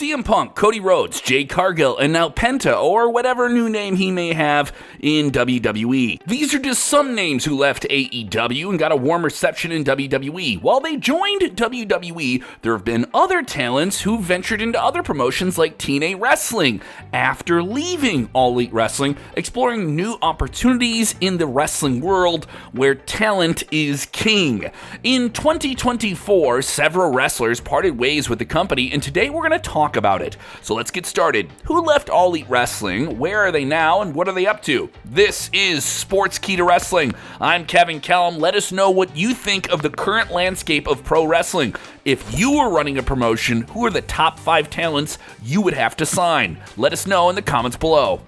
CM Punk, Cody Rhodes, Jade Cargill, and now Penta, or whatever new name he may have in WWE. These are just some names who left AEW and got a warm reception in WWE. While they joined WWE, there have been other talents who ventured into other promotions like TNA Wrestling after leaving All Elite Wrestling, exploring new opportunities in the wrestling world where talent is king. In 2024, several wrestlers parted ways with the company, and today we're going to talk about it. So let's get started. Who left All Elite Wrestling? Where are they now? And what are they up to? This is Sportskeeda Wrestling. I'm Kevin Kellum. Let us know what you think of the current landscape of pro wrestling. If you were running a promotion, who are the top 5 talents you would have to sign? Let us know in the comments below.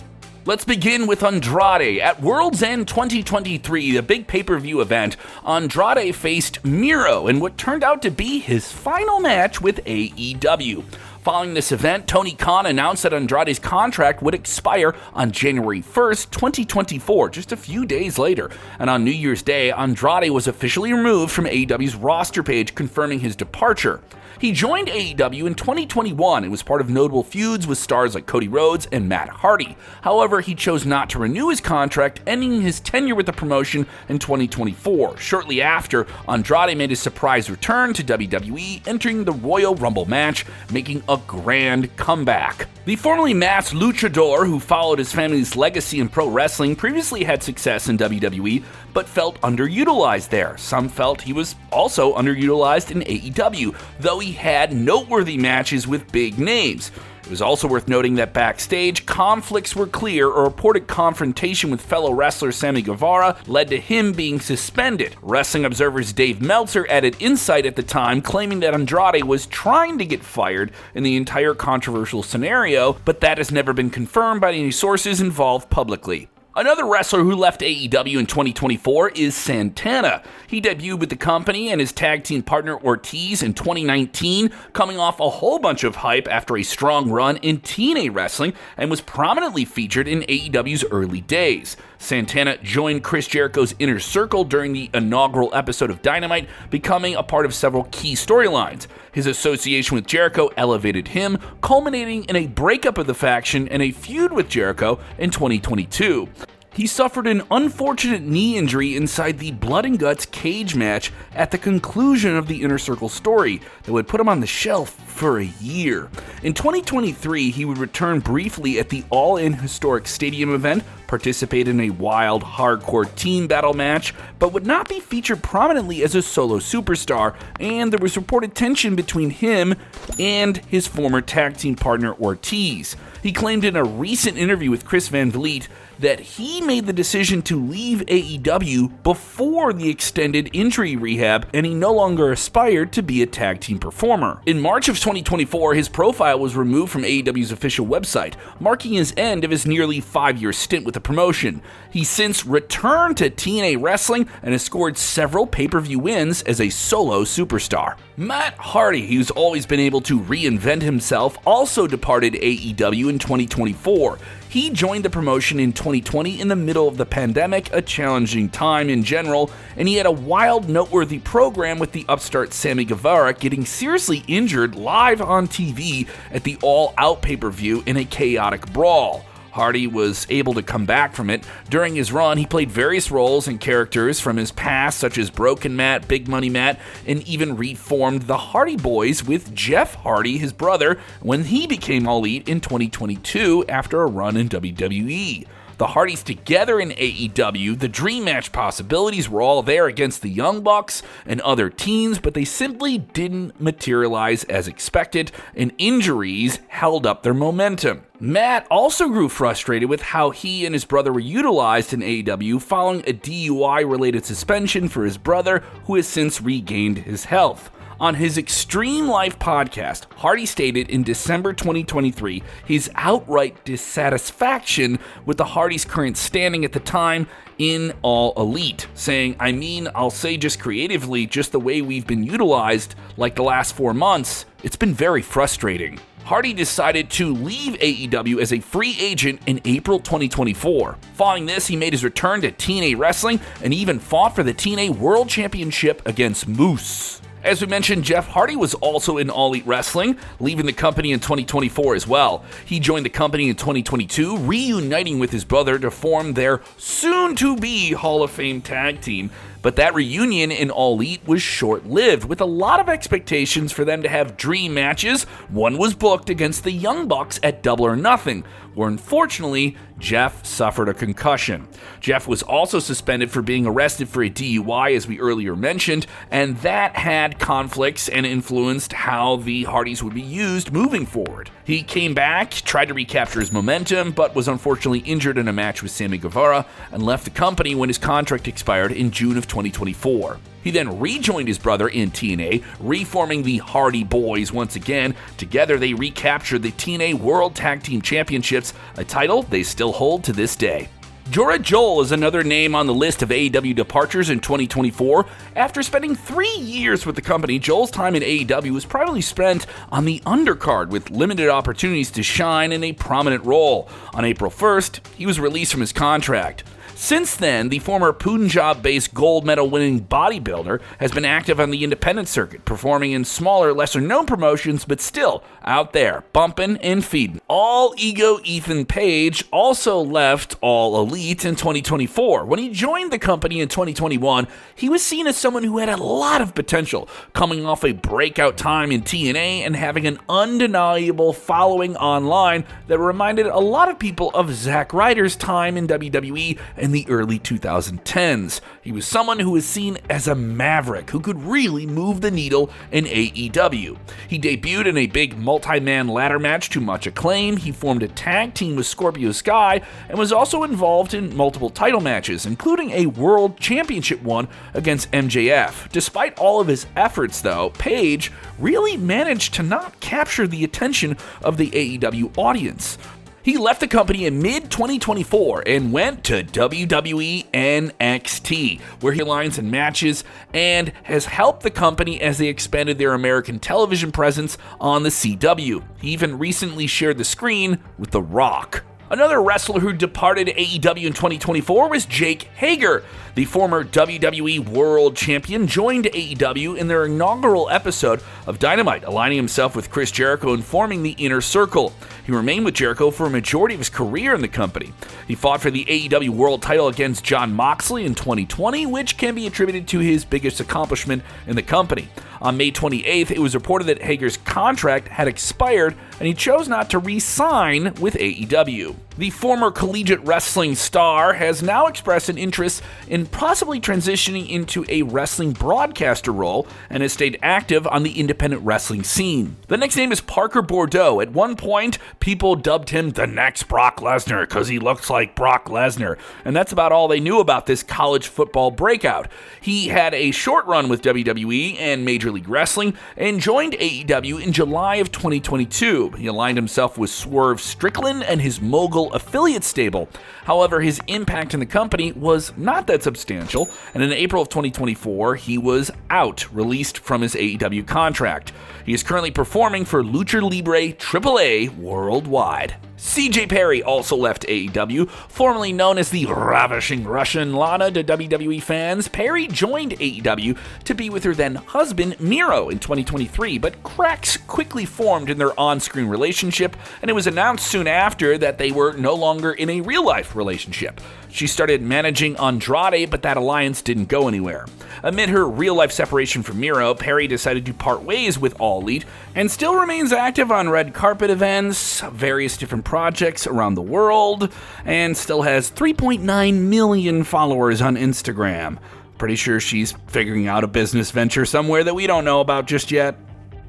Let's begin with Andrade. At World's End 2023, the big pay-per-view event, Andrade faced Miro in what turned out to be his final match with AEW. Following this event, Tony Khan announced that Andrade's contract would expire on January 1st, 2024, just a few days later. And on New Year's Day, Andrade was officially removed from AEW's roster page, confirming his departure. He joined AEW in 2021 and was part of notable feuds with stars like Cody Rhodes and Matt Hardy. However, he chose not to renew his contract, ending his tenure with the promotion in 2024. Shortly after, Andrade made his surprise return to WWE, entering the Royal Rumble match, making a grand comeback. The formerly masked luchador, who followed his family's legacy in pro wrestling, previously had success in WWE, but felt underutilized there. Some felt he was also underutilized in AEW, though he had noteworthy matches with big names. It was also worth noting that backstage, conflicts were clear. A reported confrontation with fellow wrestler Sammy Guevara led to him being suspended. Wrestling Observer's Dave Meltzer added insight at the time, claiming that Andrade was trying to get fired in the entire controversial scenario, but that has never been confirmed by any sources involved publicly. Another wrestler who left AEW in 2024 is Santana. He debuted with the company and his tag team partner Ortiz in 2019, coming off a whole bunch of hype after a strong run in TNA Wrestling, and was prominently featured in AEW's early days. Santana joined Chris Jericho's Inner Circle during the inaugural episode of Dynamite, becoming a part of several key storylines. His association with Jericho elevated him, culminating in a breakup of the faction and a feud with Jericho in 2022. He suffered an unfortunate knee injury inside the Blood and Guts cage match at the conclusion of the Inner Circle story that would put him on the shelf for a year. In 2023, he would return briefly at the All In Historic Stadium event, participate in a wild, hardcore team battle match, but would not be featured prominently as a solo superstar, and there was reported tension between him and his former tag team partner Ortiz. He claimed in a recent interview with Chris Van Vliet that he made the decision to leave AEW before the extended injury rehab, and he no longer aspired to be a tag team performer. In March of 2024, his profile was removed from AEW's official website, marking his end of his nearly 5-year stint with the promotion. He's since returned to TNA Wrestling and has scored several pay-per-view wins as a solo superstar. Matt Hardy, who's always been able to reinvent himself, also departed AEW in 2024. He joined the promotion in 2020 in the middle of the pandemic, a challenging time in general, and he had a wild, noteworthy program with the upstart Sammy Guevara getting seriously injured live on TV at the All Out pay-per-view in a chaotic brawl. Hardy was able to come back from it. During his run, he played various roles and characters from his past, such as Broken Matt, Big Money Matt, and even reformed the Hardy Boys with Jeff Hardy, his brother, when he became All Elite in 2022 after a run in WWE. The Hardys together in AEW, the dream match possibilities were all there against the Young Bucks and other teams, but they simply didn't materialize as expected, and injuries held up their momentum. Matt also grew frustrated with how he and his brother were utilized in AEW following a DUI-related suspension for his brother, who has since regained his health. On his Extreme Life podcast, Hardy stated in December 2023 his outright dissatisfaction with the Hardys' current standing at the time in All Elite, saying, I'll say just creatively, just the way we've been utilized like the last 4 months, it's been very frustrating. Hardy decided to leave AEW as a free agent in April 2024. Following this, he made his return to TNA Wrestling and even fought for the TNA World Championship against Moose. As we mentioned, Jeff Hardy was also in All Elite Wrestling, leaving the company in 2024 as well. He joined the company in 2022, reuniting with his brother to form their soon-to-be Hall of Fame tag team. But that reunion in All Elite was short-lived, with a lot of expectations for them to have dream matches. One was booked against the Young Bucks at Double or Nothing, where unfortunately, Jeff suffered a concussion. Jeff was also suspended for being arrested for a DUI, as we earlier mentioned, and that had conflicts and influenced how the Hardys would be used moving forward. He came back, tried to recapture his momentum, but was unfortunately injured in a match with Sammy Guevara and left the company when his contract expired in June of 2024. He then rejoined his brother in TNA, reforming the Hardy Boys once again. Together, they recaptured the TNA World Tag Team Championships, a title they still hold to this day. Jora Joel is another name on the list of AEW departures in 2024. After spending 3 years with the company, Joel's time in AEW was primarily spent on the undercard with limited opportunities to shine in a prominent role. On April 1st, he was released from his contract. Since then, the former Punjab-based gold medal-winning bodybuilder has been active on the independent circuit, performing in smaller, lesser-known promotions, but still out there, bumping and feeding. All Ego Ethan Page also left All Elite in 2024. When he joined the company in 2021, he was seen as someone who had a lot of potential, coming off a breakout time in TNA and having an undeniable following online that reminded a lot of people of Zack Ryder's time in WWE in the early 2010s. He was someone who was seen as a maverick who could really move the needle in AEW. He debuted in a big multi-man ladder match to much acclaim. He formed a tag team with Scorpio Sky and was also involved in multiple title matches, including a World Championship one against MJF. Despite all of his efforts, though, Page really managed to not capture the attention of the AEW audience. He left the company in mid-2024 and went to WWE NXT, where he aligns in matches and has helped the company as they expanded their American television presence on the CW. He even recently shared the screen with The Rock. Another wrestler who departed AEW in 2024 was Jake Hager. The former WWE World Champion joined AEW in their inaugural episode of Dynamite, aligning himself with Chris Jericho and forming the Inner Circle. He remained with Jericho for a majority of his career in the company. He fought for the AEW World title against Jon Moxley in 2020, which can be attributed to his biggest accomplishment in the company. On May 28th, it was reported that Hager's contract had expired and he chose not to re-sign with AEW. The former collegiate wrestling star has now expressed an interest in possibly transitioning into a wrestling broadcaster role and has stayed active on the independent wrestling scene. The next name is Parker Boudreaux. At one point, people dubbed him the next Brock Lesnar because he looks like Brock Lesnar, and that's about all they knew about this college football breakout. He had a short run with WWE and Major League Wrestling and joined AEW in July of 2022. He aligned himself with Swerve Strickland and his Mogul affiliate stable. However, his impact in the company was not that substantial, and in April of 2024, he was out, released from his AEW contract. He is currently performing for Lucha Libre AAA worldwide. CJ Perry also left AEW. Formerly known as the Ravishing Russian Lana to WWE fans, Perry joined AEW to be with her then husband Miro in 2023, but cracks quickly formed in their on-screen relationship, and it was announced soon after that they were no longer in a real-life relationship. She started managing Andrade, but that alliance didn't go anywhere. Amid her real-life separation from Miro, Perry decided to part ways with All Elite and still remains active on red carpet events, various different projects around the world, and still has 3.9 million followers on Instagram. Pretty sure she's figuring out a business venture somewhere that we don't know about just yet.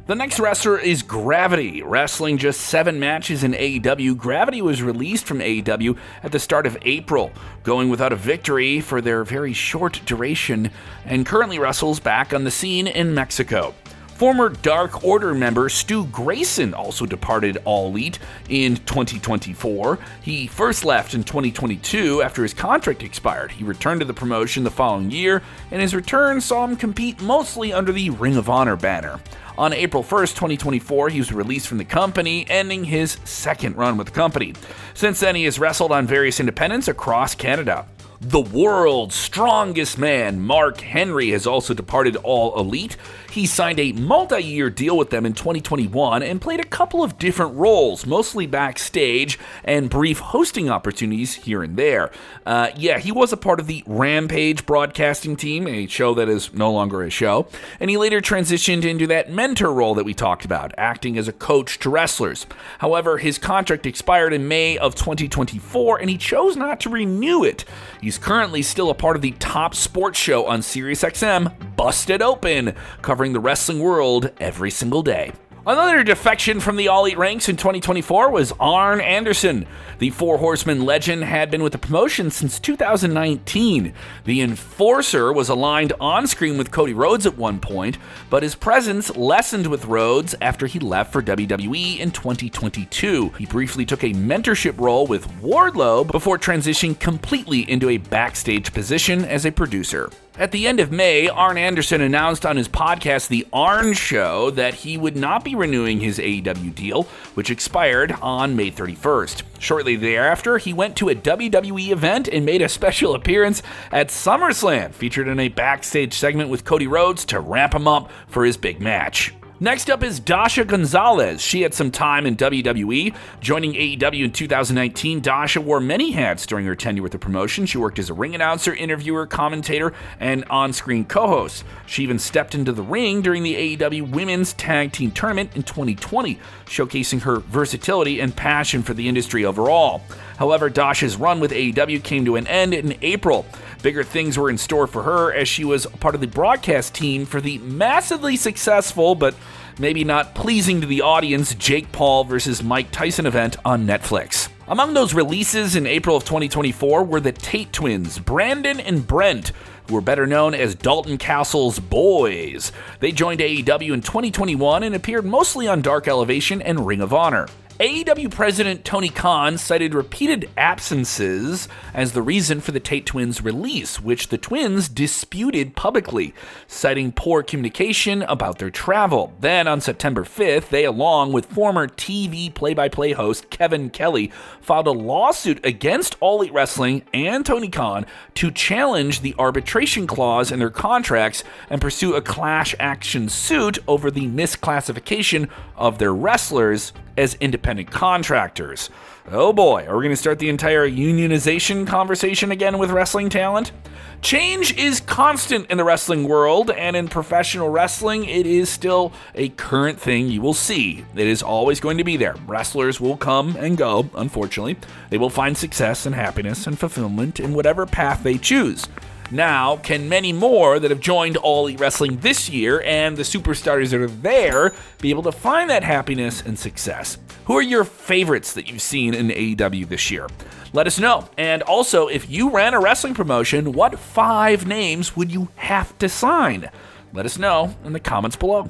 The next wrestler is Gravity. Wrestling just 7 matches in AEW, Gravity was released from AEW at the start of April, going without a victory for their very short duration, and currently wrestles back on the scene in Mexico. Former Dark Order member Stu Grayson also departed All Elite in 2024. He first left in 2022 after his contract expired. He returned to the promotion the following year, and his return saw him compete mostly under the Ring of Honor banner. On April 1st, 2024, he was released from the company, ending his second run with the company. Since then, he has wrestled on various independents across Canada. The world's strongest man, Mark Henry, has also departed All Elite. He signed a multi-year deal with them in 2021 and played a couple of different roles, mostly backstage and brief hosting opportunities here and there. He was a part of the Rampage broadcasting team, a show that is no longer a show, and he later transitioned into that mentor role that we talked about, acting as a coach to wrestlers. However, his contract expired in May of 2024, and he chose not to renew it. He's currently still a part of the top sports show on SiriusXM, Busted Open, covering the wrestling world every single day. Another defection from the All Elite ranks in 2024 was Arn Anderson. The Four Horsemen legend had been with the promotion since 2019. The Enforcer was aligned on screen with Cody Rhodes at one point, but his presence lessened with Rhodes after he left for WWE in 2022. He briefly took a mentorship role with Wardlow before transitioning completely into a backstage position as a producer. At the end of May, Arn Anderson announced on his podcast, The Arn Show, that he would not be renewing his AEW deal, which expired on May 31st. Shortly thereafter, he went to a WWE event and made a special appearance at SummerSlam, featured in a backstage segment with Cody Rhodes to ramp him up for his big match. Next up is Dasha Gonzalez. She had some time in WWE. Joining AEW in 2019, Dasha wore many hats during her tenure with the promotion. She worked as a ring announcer, interviewer, commentator, and on-screen co-host. She even stepped into the ring during the AEW Women's Tag Team Tournament in 2020, showcasing her versatility and passion for the industry overall. However, Dasha's run with AEW came to an end in April. Bigger things were in store for her as she was part of the broadcast team for the massively successful but maybe not pleasing to the audience Jake Paul vs. Mike Tyson event on Netflix. Among those releases in April of 2024 were the Tate Twins, Brandon and Brent, who were better known as Dalton Castle's boys. They joined AEW in 2021 and appeared mostly on Dark Elevation and Ring of Honor. AEW President Tony Khan cited repeated absences as the reason for the Tate Twins' release, which the twins disputed publicly, citing poor communication about their travel. Then, on September 5th, they, along with former TV play-by-play host Kevin Kelly, filed a lawsuit against All Elite Wrestling and Tony Khan to challenge the arbitration clause in their contracts and pursue a class action suit over the misclassification of their wrestlers as independent contractors. Oh boy, are we going to start the entire unionization conversation again with wrestling talent? Change is constant in the wrestling world, and in professional wrestling, it is still a current thing you will see. It is always going to be there. Wrestlers will come and go, unfortunately. They will find success and happiness and fulfillment in whatever path they choose. Now, can many more that have joined All Elite Wrestling this year and the superstars that are there be able to find that happiness and success? Who are your favorites that you've seen in AEW this year? Let us know. And also, if you ran a wrestling promotion, what 5 names would you have to sign? Let us know in the comments below.